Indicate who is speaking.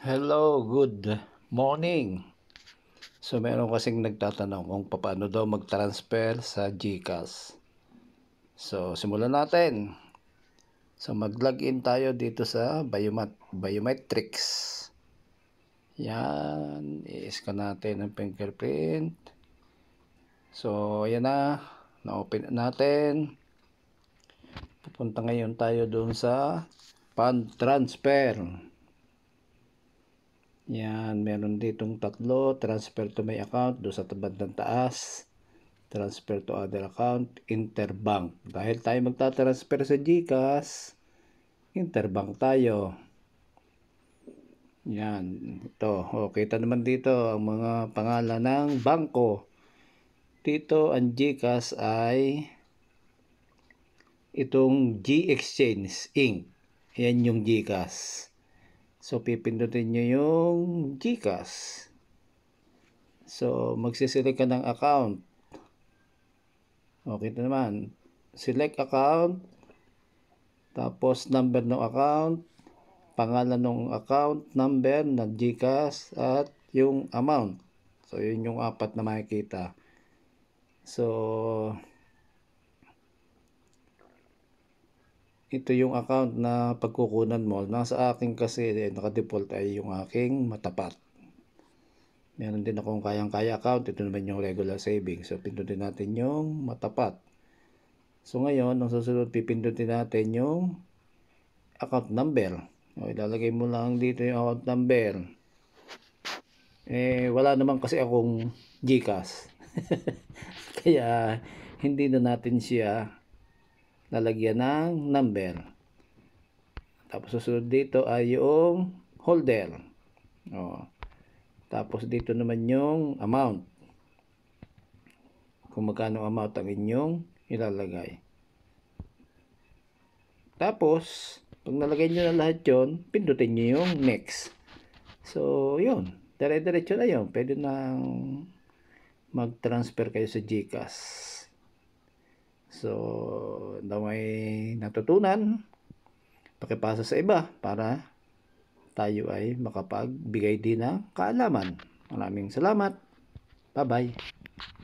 Speaker 1: Hello, good morning. So meron kasing nagtatanong kung paano daw mag-transfer sa GCash. So simulan natin. So mag-login tayo dito sa Biometrics. Yan, i-scan natin ang fingerprint. So ayan na-open natin. Pupunta ngayon tayo doon sa fund transfer. Yan, meron ditong tatlo, transfer to my account, doon sa bandang taas, transfer to other account, interbank. Dahil tayo magta-transfer sa GCash, interbank tayo. Yan, ito. O, kita naman dito ang mga pangalan ng bangko. Dito, ang GCash ay itong G-Exchange Inc. Yan yung GCash. So, pipindutin nyo yung GCash. So, magsiselect ka ng account. Okay, ito naman. Select account. Tapos, number ng account. Pangalan ng account. Number ng GCash. At yung amount. So, yun yung apat na makikita. So, ito yung account na pagkukunan mo. Nasa akin kasi, naka-default ay yung aking matapat. Meron din akong kayang-kaya account. Ito naman yung regular savings. So, pindutin natin yung matapat. So, ngayon, ang susunod, pipindutin natin yung account number. O, ilalagay mo lang dito yung account number. Wala naman kasi akong GCash. Kaya, hindi na natin siya lalagyan ng number. Tapos, susunod dito ay yung holder. O, tapos dito naman yung amount. Kung magkano amount ang inyong ilalagay. Tapos, pag nalagay nyo na lahat yun, pindutin nyo yung next. So, yun. Dire-diretso na yun. Pwede nang mag-transfer kayo sa GCash. So, na may natutunan, pakipasa sa iba para tayo ay makapagbigay din ng kaalaman. Maraming salamat. Bye-bye.